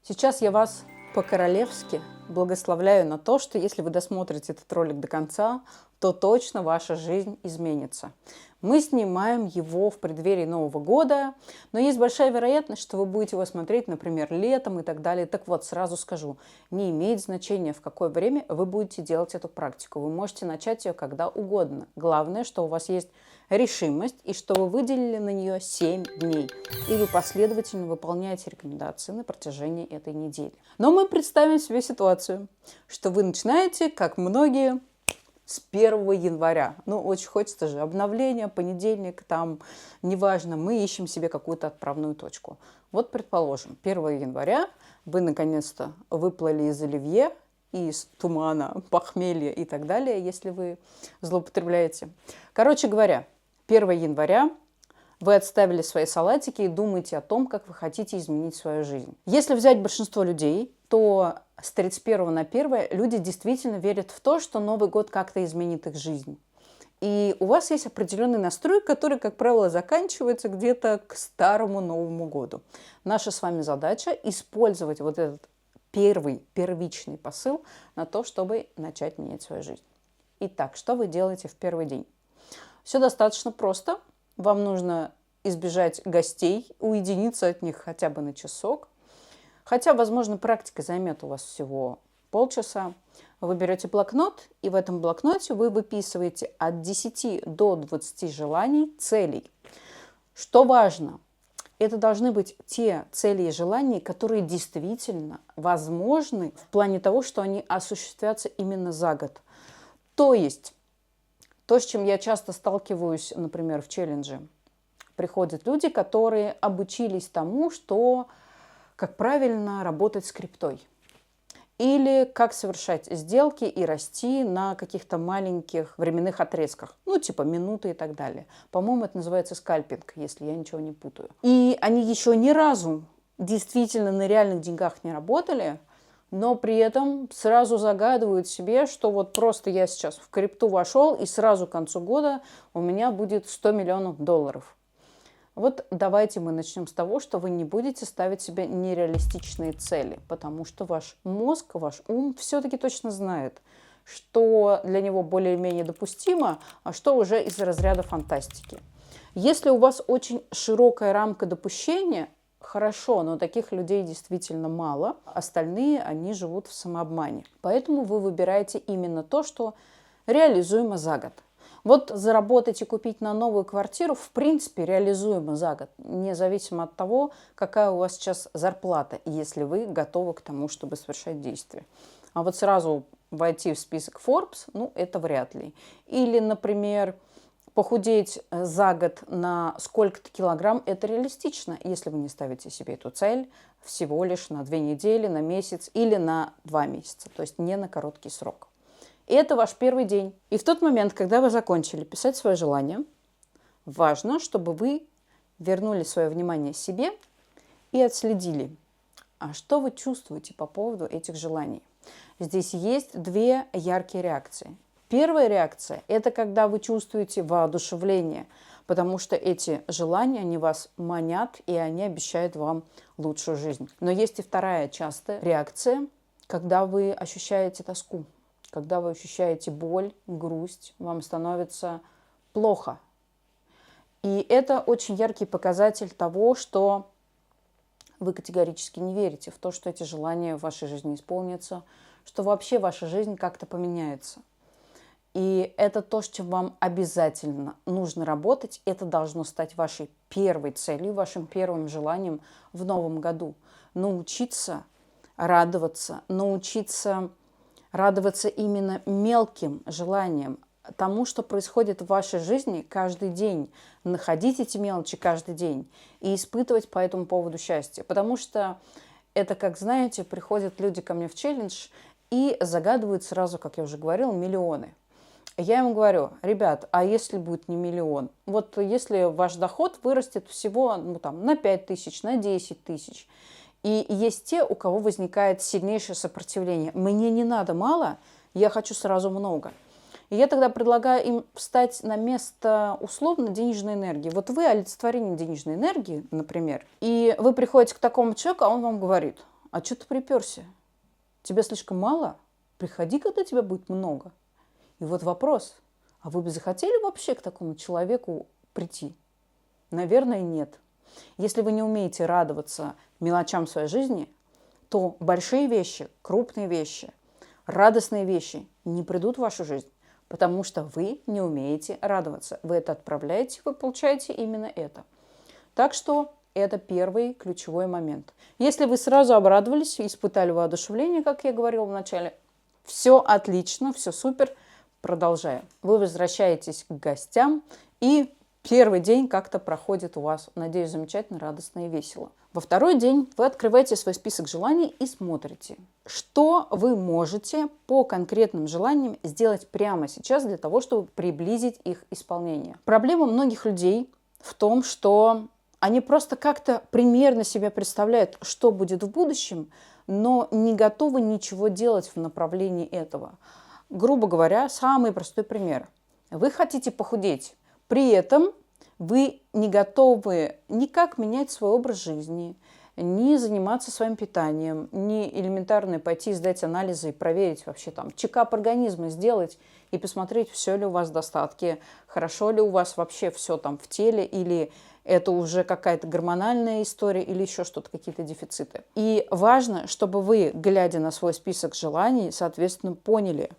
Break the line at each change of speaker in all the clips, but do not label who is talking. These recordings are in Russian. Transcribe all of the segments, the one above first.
Сейчас я вас по-королевски благословляю на то, что если вы досмотрите этот ролик до конца, то точно ваша жизнь изменится. Мы снимаем его в преддверии Нового года, но есть большая вероятность, что вы будете его смотреть, например, летом и так далее. Так вот, сразу скажу, не имеет значения, в какое время вы будете делать эту практику. Вы можете начать ее когда угодно. Главное, что у вас есть решимость и что вы выделили на нее 7 дней. И вы последовательно выполняете рекомендации на протяжении этой недели. Но мы представим себе ситуацию, что вы начинаете, как многие, с 1 января. Ну, очень хочется же обновления, понедельник, там, неважно, мы ищем себе какую-то отправную точку. Вот, предположим, 1 января вы наконец-то выплыли из оливье, из тумана, похмелья и так далее, если вы злоупотребляете. Короче говоря, 1 января вы отставили свои салатики и думаете о том, как вы хотите изменить свою жизнь. Если взять большинство людей, то с 31 на 1 люди действительно верят в то, что Новый год как-то изменит их жизнь. И у вас есть определенный настрой, который, как правило, заканчивается где-то к Старому Новому году. Наша с вами задача использовать вот этот первичный посыл на то, чтобы начать менять свою жизнь. Итак, что вы делаете в первый день? Все достаточно просто. Вам нужно избежать гостей, уединиться от них хотя бы на часок. Хотя, возможно, практика займет у вас всего полчаса. Вы берете блокнот, и в этом блокноте вы выписываете от 10 до 20 желаний, целей. Что важно, это должны быть те цели и желания, которые действительно возможны в плане того, что они осуществятся именно за год. То есть, то, с чем я часто сталкиваюсь, например, в челлендже, приходят люди, которые обучились тому, что как правильно работать с криптой. Или как совершать сделки и расти на каких-то маленьких временных отрезках. Ну, типа минуты и так далее. По-моему, это называется скальпинг, если я ничего не путаю. И они еще ни разу действительно на реальных деньгах не работали, но при этом сразу загадывают себе, что вот просто я сейчас в крипту вошел, и сразу к концу года у меня будет 100 миллионов долларов. Вот давайте мы начнем с того, что вы не будете ставить себе нереалистичные цели, потому что ваш мозг, ваш ум все-таки точно знает, что для него более-менее допустимо, а что уже из разряда фантастики. Если у вас очень широкая рамка допущения, хорошо, но таких людей действительно мало, остальные, они живут в самообмане. Поэтому вы выбираете именно то, что реализуемо за год. Вот заработать и купить на новую квартиру, в принципе, реализуемо за год, независимо от того, какая у вас сейчас зарплата, если вы готовы к тому, чтобы совершать действия. А вот сразу войти в список Forbes, ну, это вряд ли. Или, например, похудеть за год на сколько-то килограмм, это реалистично, если вы не ставите себе эту цель всего лишь на 2 недели, на месяц или на 2 месяца, то есть не на короткий срок. И это ваш первый день. И в тот момент, когда вы закончили писать свое желание, важно, чтобы вы вернули свое внимание себе и отследили, а что вы чувствуете по поводу этих желаний. Здесь есть 2 яркие реакции. Первая реакция – это когда вы чувствуете воодушевление, потому что эти желания, они вас манят, и они обещают вам лучшую жизнь. Но есть и вторая частая реакция, когда вы ощущаете тоску. Когда вы ощущаете боль, грусть, вам становится плохо. И это очень яркий показатель того, что вы категорически не верите в то, что эти желания в вашей жизни исполнятся, что вообще ваша жизнь как-то поменяется. И это то, с чем вам обязательно нужно работать. Это должно стать вашей первой целью, вашим первым желанием в новом году. Научиться радоваться, научиться радоваться именно мелким желаниям, тому, что происходит в вашей жизни каждый день, находить эти мелочи каждый день и испытывать по этому поводу счастье. Потому что это, как знаете, приходят люди ко мне в челлендж и загадывают сразу, как я уже говорила, миллионы. Я им говорю: ребят, а если будет не миллион? Вот если ваш доход вырастет всего на 5 тысяч, на 10 тысяч, и есть те, у кого возникает сильнейшее сопротивление. Мне не надо мало, я хочу сразу много. И я тогда предлагаю им встать на место условно денежной энергии. Вот вы олицетворение денежной энергии, например, и вы приходите к такому человеку, а он вам говорит: а что ты приперся? Тебя слишком мало? Приходи, когда тебя будет много. И вот вопрос, а вы бы захотели вообще к такому человеку прийти? Наверное, нет. Если вы не умеете радоваться мелочам своей жизни, то большие вещи, крупные вещи, радостные вещи не придут в вашу жизнь, потому что вы не умеете радоваться. Вы это отправляете, вы получаете именно это. Так что это первый ключевой момент. Если вы сразу обрадовались и испытали воодушевление, как я говорила в начале, все отлично, все супер, продолжаем. Вы возвращаетесь к гостям, и первый день как-то проходит у вас, надеюсь, замечательно, радостно и весело. Во второй день вы открываете свой список желаний и смотрите, что вы можете по конкретным желаниям сделать прямо сейчас для того, чтобы приблизить их исполнение. Проблема многих людей в том, что они просто как-то примерно себе представляют, что будет в будущем, но не готовы ничего делать в направлении этого. Грубо говоря, самый простой пример. Вы хотите похудеть, при этом вы не готовы никак менять свой образ жизни, ни заниматься своим питанием, ни элементарно пойти сдать анализы и проверить вообще там чекап организма сделать и посмотреть, все ли у вас в достатке, хорошо ли у вас вообще все там в теле, или это уже какая-то гормональная история, или еще что-то, какие-то дефициты. И важно, чтобы вы, глядя на свой список желаний, соответственно, поняли,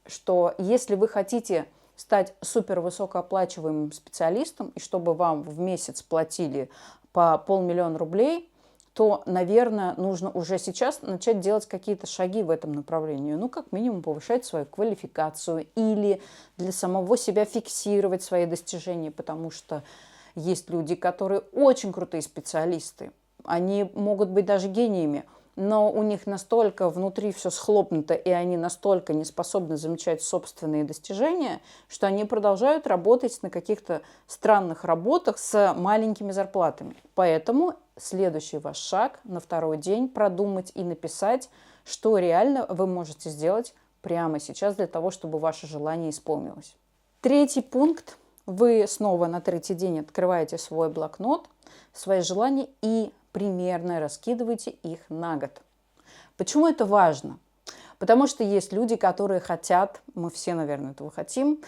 что если вы хотите стать супервысокооплачиваемым специалистом, и чтобы вам в месяц платили по 500 000 рублей, то, наверное, нужно уже сейчас начать делать какие-то шаги в этом направлении. Ну, как минимум, повышать свою квалификацию или для самого себя фиксировать свои достижения, потому что есть люди, которые очень крутые специалисты. Они могут быть даже гениями, но у них настолько внутри все схлопнуто, и они настолько не способны замечать собственные достижения, что они продолжают работать на каких-то странных работах с маленькими зарплатами. Поэтому следующий ваш шаг на второй день – продумать и написать, что реально вы можете сделать прямо сейчас для того, чтобы ваше желание исполнилось. Третий пункт. Вы снова на третий день открываете свой блокнот, свои желания и примерно раскидываете их на год. Почему это важно? Потому что есть люди, которые хотят, мы все, наверное, этого хотим,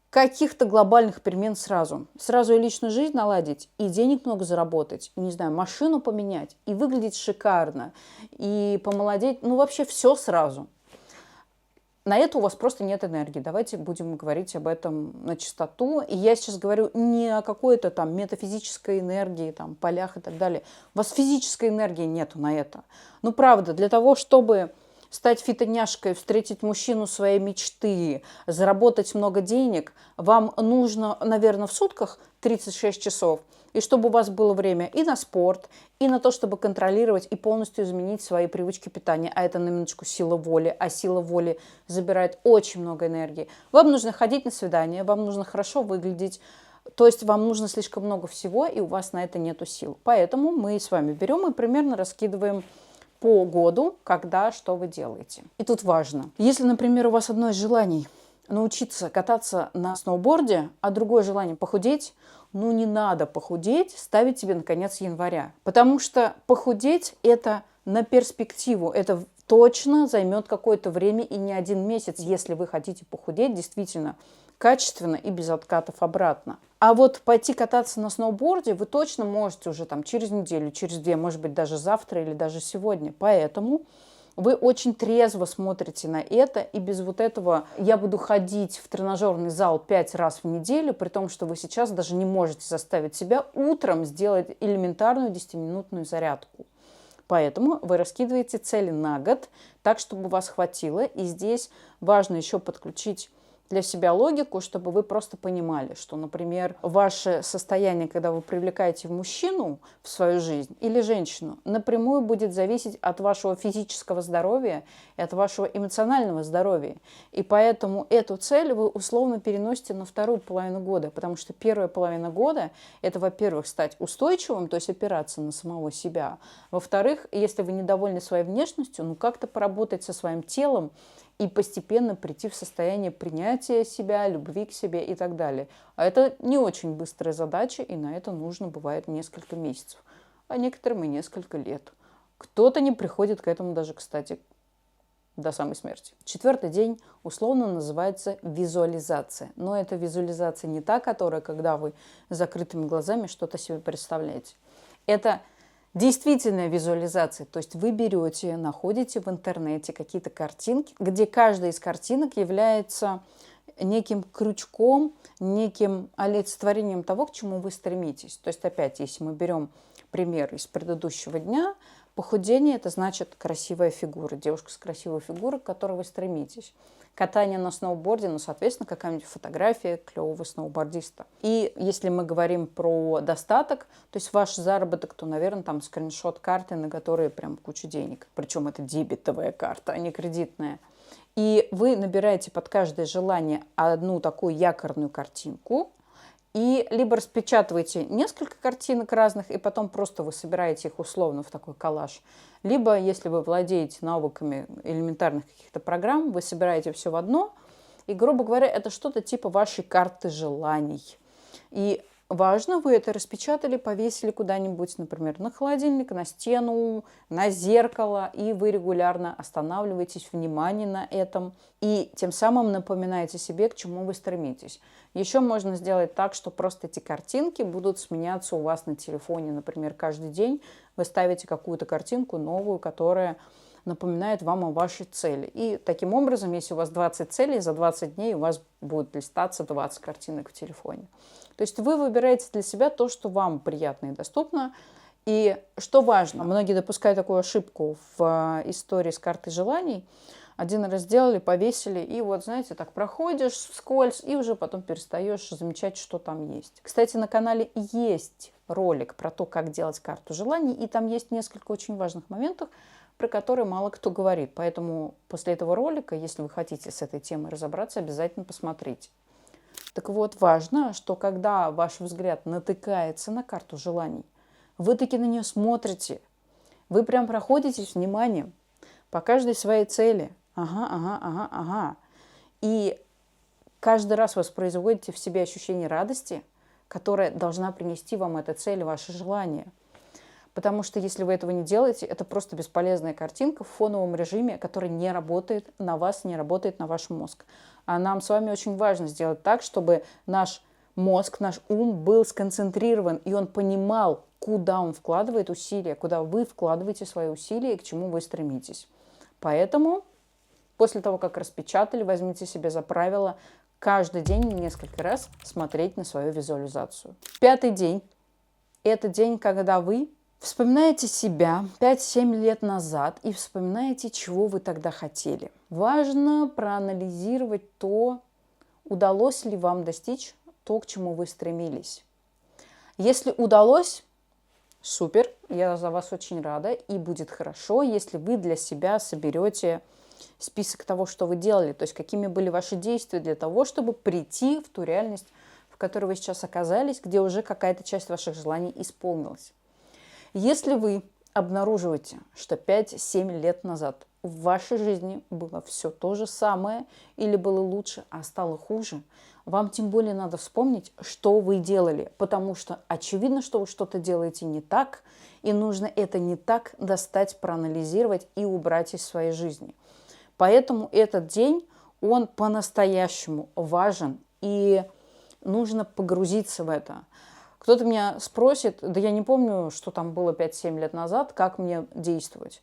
каких-то глобальных перемен сразу. Сразу и личную жизнь наладить, и денег много заработать, и, не знаю, машину поменять, и выглядеть шикарно, и помолодеть, ну вообще все сразу. На это у вас просто нет энергии. Давайте будем говорить об этом на чистоту. И я сейчас говорю не о какой-то там метафизической энергии, там, полях и так далее. У вас физической энергии нету на это. Ну, правда, для того, чтобы стать фитоняшкой, встретить мужчину своей мечты, заработать много денег, вам нужно, наверное, в сутках 36 часов. И чтобы у вас было время и на спорт, и на то, чтобы контролировать и полностью изменить свои привычки питания. А это на минуточку сила воли. А сила воли забирает очень много энергии. Вам нужно ходить на свидания, вам нужно хорошо выглядеть. То есть вам нужно слишком много всего, и у вас на это нету сил. Поэтому мы с вами берем и примерно раскидываем по году, когда, что вы делаете. И тут важно. Если, например, у вас одно из желаний научиться кататься на сноуборде, а другое желание похудеть, ну не надо похудеть, ставить себе на конец января. Потому что похудеть – это на перспективу, это точно займет какое-то время и не один месяц, если вы хотите похудеть действительно качественно и без откатов обратно. А вот пойти кататься на сноуборде вы точно можете уже там через неделю, через две, может быть, даже завтра или даже сегодня. Поэтому вы очень трезво смотрите на это, и без вот этого «я буду ходить в тренажерный зал 5 раз в неделю», при том, что вы сейчас даже не можете заставить себя утром сделать элементарную 10-минутную зарядку. Поэтому вы раскидываете цели на год так, чтобы у вас хватило. И здесь важно еще подключить для себя логику, чтобы вы просто понимали, что, например, ваше состояние, когда вы привлекаете мужчину в свою жизнь или женщину, напрямую будет зависеть от вашего физического здоровья и от вашего эмоционального здоровья. И поэтому эту цель вы условно переносите на вторую половину года, потому что первая половина года – это, во-первых, стать устойчивым, то есть опираться на самого себя. Во-вторых, если вы недовольны своей внешностью, ну как-то поработать со своим телом, и постепенно прийти в состояние принятия себя, любви к себе и так далее. А это не очень быстрая задача, и на это нужно, бывает, несколько месяцев, а некоторым и несколько лет. Кто-то не приходит к этому даже, кстати, до самой смерти. 4-й день условно называется визуализация. Но это визуализация не та, которая, когда вы с закрытыми глазами что-то себе представляете. Это действительная визуализация. То есть вы берете, находите в интернете какие-то картинки, где каждая из картинок является неким крючком, неким олицетворением того, к чему вы стремитесь. То есть опять, если мы берем пример из предыдущего дня, похудение – это значит красивая фигура, девушка с красивой фигурой, к которой вы стремитесь. Катание на сноуборде, ну, соответственно, какая-нибудь фотография клевого сноубордиста. И если мы говорим про достаток, то есть ваш заработок, то, наверное, там скриншот карты, на которой прям куча денег. Причем это дебетовая карта, а не кредитная. И вы набираете под каждое желание одну такую якорную картинку, и либо распечатываете несколько картинок разных, и потом просто вы собираете их условно в такой коллаж. Либо, если вы владеете навыками элементарных каких-то программ, вы собираете все в одно, и, грубо говоря, это что-то типа вашей карты желаний. И важно, вы это распечатали, повесили куда-нибудь, например, на холодильник, на стену, на зеркало, и вы регулярно останавливаетесь, внимание на этом, и тем самым напоминаете себе, к чему вы стремитесь. Еще можно сделать так, что просто эти картинки будут сменяться у вас на телефоне, например, каждый день вы ставите какую-то картинку новую, которая напоминает вам о вашей цели. И таким образом, если у вас 20 целей, за 20 дней у вас будет листаться 20 картинок в телефоне. То есть вы выбираете для себя то, что вам приятно и доступно. И что важно, многие допускают такую ошибку в истории с картой желаний. Один раз сделали, повесили, и вот, знаете, так проходишь вскользь, и уже потом перестаешь замечать, что там есть. Кстати, на канале есть ролик про то, как делать карту желаний, и там есть несколько очень важных моментов, про которые мало кто говорит. Поэтому после этого ролика, если вы хотите с этой темой разобраться, обязательно посмотрите. Так вот, важно, что когда ваш взгляд натыкается на карту желаний, вы таки на нее смотрите, вы прям проходитесь вниманием по каждой своей цели. Ага. И каждый раз воспроизводите в себе ощущение радости, которое должна принести вам эта цель, ваше желание. Потому что если вы этого не делаете, это просто бесполезная картинка в фоновом режиме, которая не работает на вас, не работает на ваш мозг. А нам с вами очень важно сделать так, чтобы наш мозг, наш ум был сконцентрирован, и он понимал, куда он вкладывает усилия, куда вы вкладываете свои усилия и к чему вы стремитесь. Поэтому после того, как распечатали, возьмите себе за правило каждый день несколько раз смотреть на свою визуализацию. 5-й день – это день, когда вы вспоминаете себя 5-7 лет назад и вспоминаете, чего вы тогда хотели. Важно проанализировать то, удалось ли вам достичь то, к чему вы стремились. Если удалось, супер, я за вас очень рада, и будет хорошо, если вы для себя соберете список того, что вы делали, то есть какими были ваши действия для того, чтобы прийти в ту реальность, в которой вы сейчас оказались, где уже какая-то часть ваших желаний исполнилась. Если вы обнаруживаете, что 5-7 лет назад в вашей жизни было все то же самое, или было лучше, а стало хуже, вам тем более надо вспомнить, что вы делали, потому что очевидно, что вы что-то делаете не так, и нужно это не так достать, проанализировать и убрать из своей жизни. Поэтому этот день, он по-настоящему важен, и нужно погрузиться в это. Кто-то меня спросит, да я не помню, что там было 5-7 лет назад, как мне действовать.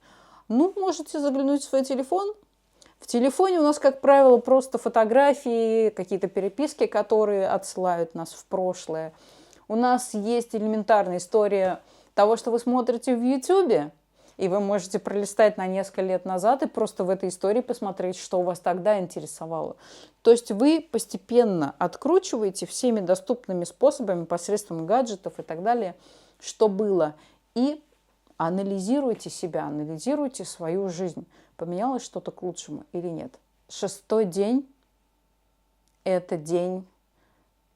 Ну, можете заглянуть в свой телефон. В телефоне у нас, как правило, просто фотографии, какие-то переписки, которые отсылают нас в прошлое. У нас есть элементарная история того, что вы смотрите в YouTube, и вы можете пролистать на несколько лет назад и просто в этой истории посмотреть, что вас тогда интересовало. То есть вы постепенно откручиваете всеми доступными способами, посредством гаджетов и так далее, что было, и анализируйте себя, анализируйте свою жизнь. Поменялось что-то к лучшему или нет. 6-й день – это день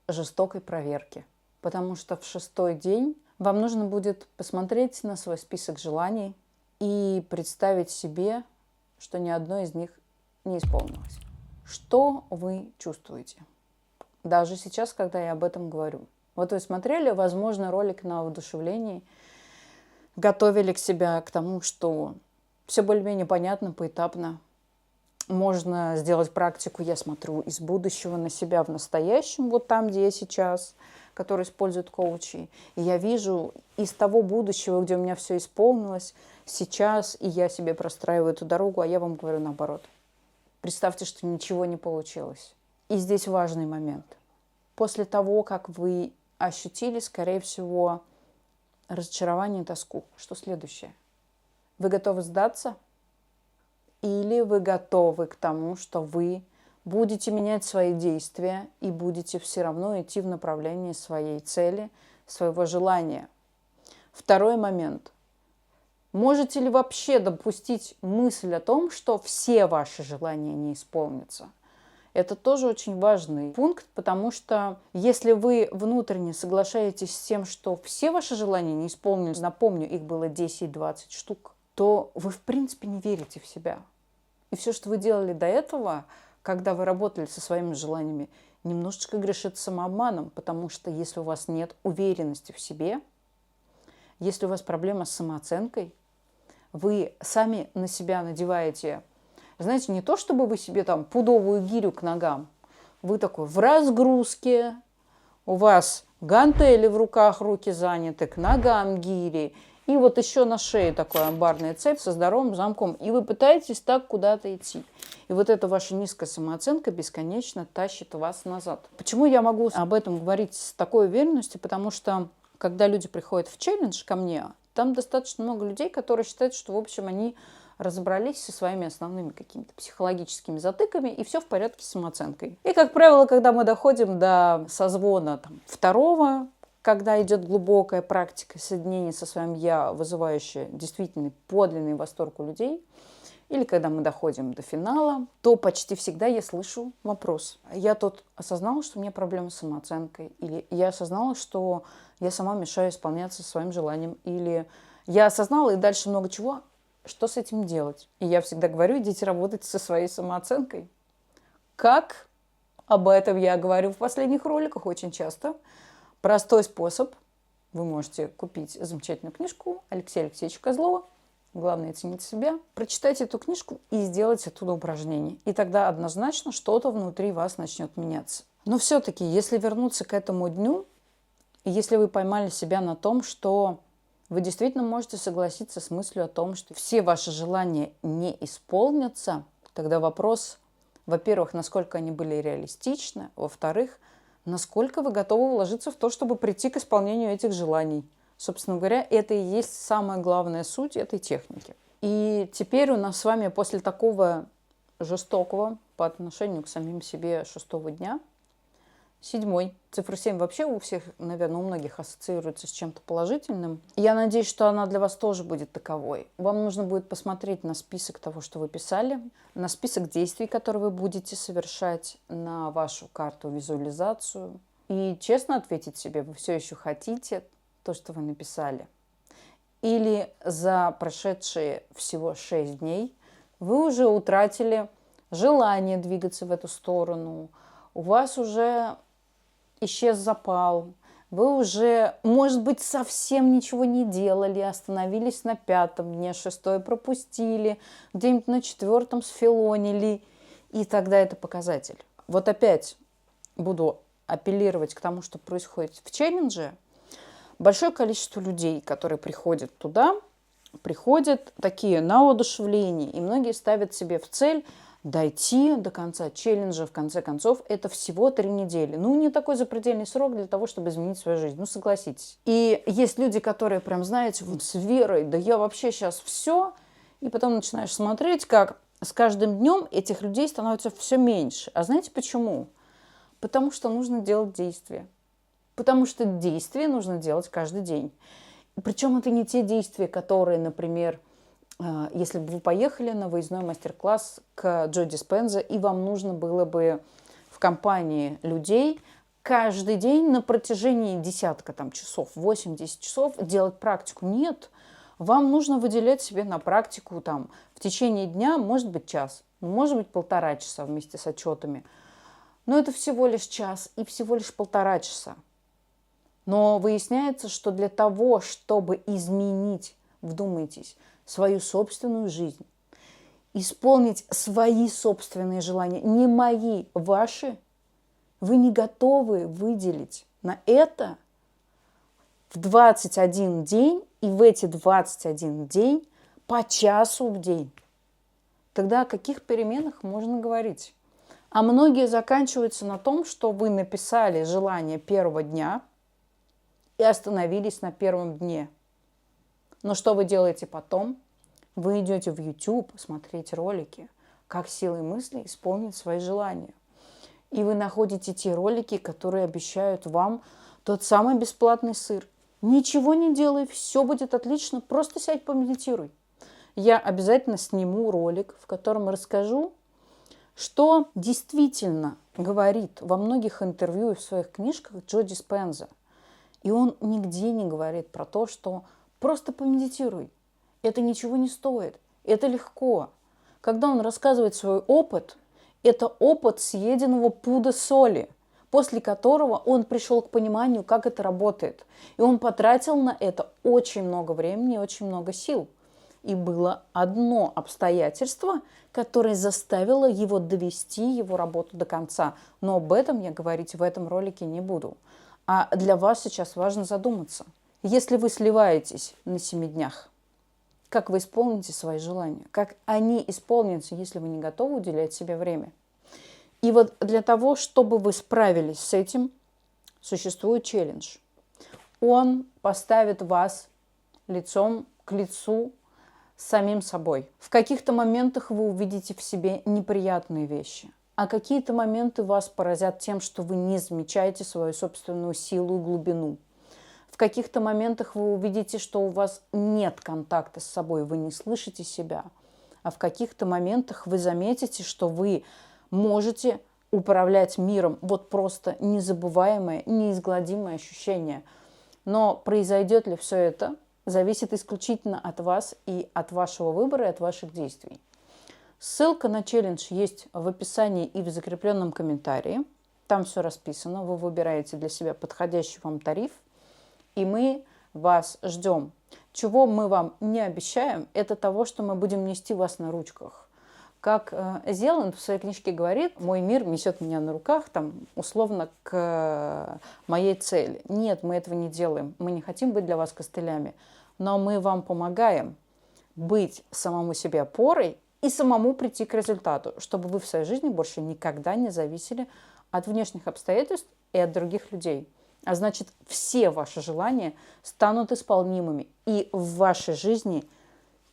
жестокой проверки. Потому что в 6-й день вам нужно будет посмотреть на свой список желаний и представить себе, что ни одно из них не исполнилось. Что вы чувствуете? Даже сейчас, когда я об этом говорю. Вот вы смотрели, возможно, ролик на воодушевлении, готовили к себя к тому, что все более-менее понятно, поэтапно. Можно сделать практику, я смотрю, из будущего на себя в настоящем, вот там, где я сейчас, который используют коучи. И я вижу из того будущего, где у меня все исполнилось, сейчас, и я себе простраиваю эту дорогу, а я вам говорю наоборот. Представьте, что ничего не получилось. И здесь важный момент. После того, как вы ощутили, скорее всего, разочарование и тоску, что следующее? Вы готовы сдаться? Или вы готовы к тому, что вы будете менять свои действия и будете все равно идти в направлении своей цели, своего желания? Второй момент. Можете ли вообще допустить мысль о том, что все ваши желания не исполнятся? Это тоже очень важный пункт, потому что если вы внутренне соглашаетесь с тем, что все ваши желания не исполнились, напомню, их было 10-20 штук, то вы в принципе не верите в себя. И все, что вы делали до этого, когда вы работали со своими желаниями, немножечко грешит самообманом, потому что если у вас нет уверенности в себе, если у вас проблема с самооценкой, вы сами на себя надеваете, знаете, не то, чтобы вы себе там пудовую гирю к ногам, вы такой в разгрузке, у вас гантели в руках, руки заняты, к ногам гири, и вот еще на шее такой амбарная цепь со здоровым замком, и вы пытаетесь так куда-то идти. И вот эта ваша низкая самооценка бесконечно тащит вас назад. Почему я могу об этом говорить с такой уверенностью? Потому что, когда люди приходят в челлендж ко мне, там достаточно много людей, которые считают, что, в общем, они разобрались со своими основными какими-то психологическими затыками, и все в порядке с самооценкой. И, как правило, когда мы доходим до созвона второго, когда идет глубокая практика соединения со своим «я», вызывающая действительно подлинный восторг у людей, или когда мы доходим до финала, то почти всегда я слышу вопрос. Я тут осознала, что у меня проблемы с самооценкой, или я осознала, что я сама мешаю исполняться своим желаниям, или я осознала и дальше много чего. Что с этим делать? И я всегда говорю, идите работать со своей самооценкой. Как? Об этом я говорю в последних роликах очень часто. Простой способ. Вы можете купить замечательную книжку Алексея Алексеевича Козлова «Главное – ценить себя». Прочитайте эту книжку и сделайте оттуда упражнение. И тогда однозначно что-то внутри вас начнет меняться. Но все-таки, если вернуться к этому дню, и если вы поймали себя на том, что вы действительно можете согласиться с мыслью о том, что все ваши желания не исполнятся, тогда вопрос, во-первых, насколько они были реалистичны, во-вторых, насколько вы готовы вложиться в то, чтобы прийти к исполнению этих желаний. Собственно говоря, это и есть самая главная суть этой техники. И теперь у нас с вами после такого жестокого по отношению к самим себе 6-го дня, 7-й. Цифра 7 вообще у всех, наверное, у многих ассоциируется с чем-то положительным. Я надеюсь, что она для вас тоже будет таковой. Вам нужно будет посмотреть на список того, что вы писали, на список действий, которые вы будете совершать, на вашу карту визуализацию. И честно ответить себе, вы все еще хотите то, что вы написали. Или за прошедшие всего 6 дней вы уже утратили желание двигаться в эту сторону, у вас уже исчез запал, вы уже, может быть, совсем ничего не делали, остановились на 5-м дне, 6-й пропустили, где-нибудь на 4-м сфилонили, и тогда это показатель. Вот опять буду апеллировать к тому, что происходит в челлендже. Большое количество людей, которые приходят туда, приходят такие на воодушевление, и многие ставят себе в цель дойти до конца челленджа, в конце концов, это всего 3 недели. Ну, не такой запредельный срок для того, чтобы изменить свою жизнь, ну, согласитесь. И есть люди, которые прям, знаете, вот с верой, да я вообще сейчас все, и потом начинаешь смотреть, как с каждым днем этих людей становится все меньше. А знаете почему? Потому что нужно делать действия. Потому что действия нужно делать каждый день. Причем это не те действия, которые, например, если бы вы поехали на выездной мастер-класс к Джо Диспенза, и вам нужно было бы в компании людей каждый день на протяжении десятка часов, 8-10 часов делать практику. Нет, вам нужно выделять себе на практику в течение дня, может быть, час, может быть, 1,5 часа вместе с отчетами. Но это всего лишь час и всего лишь 1,5 часа. Но выясняется, что для того, чтобы изменить вдумайтесь, свою собственную жизнь, исполнить свои собственные желания, не мои, ваши, вы не готовы выделить на это в 21 день и в эти 21 день по часу в день. Тогда о каких переменах можно говорить? А многие заканчиваются на том, что вы написали желание первого дня и остановились на первом дне. Но что вы делаете потом? Вы идете в YouTube смотреть ролики, как силой мысли исполнить свои желания. И вы находите те ролики, которые обещают вам тот самый бесплатный сыр. Ничего не делай, все будет отлично, просто сядь, помедитируй. Я обязательно сниму ролик, в котором расскажу, что действительно говорит во многих интервью и в своих книжках Джо Диспенза. И он нигде не говорит про то, что просто помедитируй. Это ничего не стоит, это легко. Когда он рассказывает свой опыт, это опыт съеденного пуда соли, после которого он пришел к пониманию, как это работает. И он потратил на это очень много времени и очень много сил. И было одно обстоятельство, которое заставило его довести его работу до конца. Но об этом я говорить в этом ролике не буду. А для вас сейчас важно задуматься. Если вы сливаетесь на 7 днях, как вы исполните свои желания? Как они исполнятся, если вы не готовы уделять себе время? И вот для того, чтобы вы справились с этим, существует челлендж. Он поставит вас лицом к лицу с самим собой. В каких-то моментах вы увидите в себе неприятные вещи, а какие-то моменты вас поразят тем, что вы не замечаете свою собственную силу и глубину. В каких-то моментах вы увидите, что у вас нет контакта с собой, вы не слышите себя. А в каких-то моментах вы заметите, что вы можете управлять миром. Вот просто незабываемое, неизгладимое ощущение. Но произойдет ли все это, зависит исключительно от вас и от вашего выбора, и от ваших действий. Ссылка на челлендж есть в описании и в закрепленном комментарии. Там все расписано. Вы выбираете для себя подходящий вам тариф. И мы вас ждем. Чего мы вам не обещаем, это того, что мы будем нести вас на ручках. Как Зеланд в своей книжке говорит, мой мир несет меня на руках, там, условно, к моей цели. Нет, мы этого не делаем. Мы не хотим быть для вас костылями. Но мы вам помогаем быть самому себе опорой и самому прийти к результату, чтобы вы в своей жизни больше никогда не зависели от внешних обстоятельств и от других людей. А значит, все ваши желания станут исполнимыми, и в вашей жизни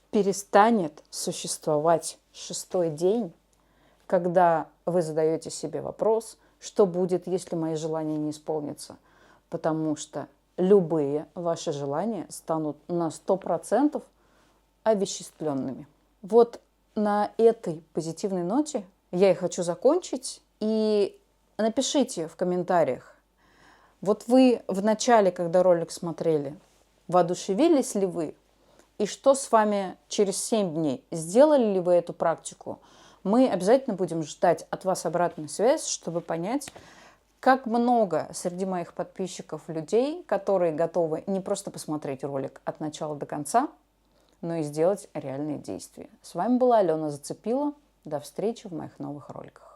перестанет существовать 6-й день, когда вы задаете себе вопрос, что будет, если мои желания не исполнятся. Потому что любые ваши желания станут на 100% овеществленными. Вот на этой позитивной ноте я и хочу закончить. И напишите в комментариях, вот вы в начале, когда ролик смотрели, воодушевились ли вы? И что с вами через 7 дней? Сделали ли вы эту практику? Мы обязательно будем ждать от вас обратную связь, чтобы понять, как много среди моих подписчиков людей, которые готовы не просто посмотреть ролик от начала до конца, но и сделать реальные действия. С вами была Алена Зацепила. До встречи в моих новых роликах.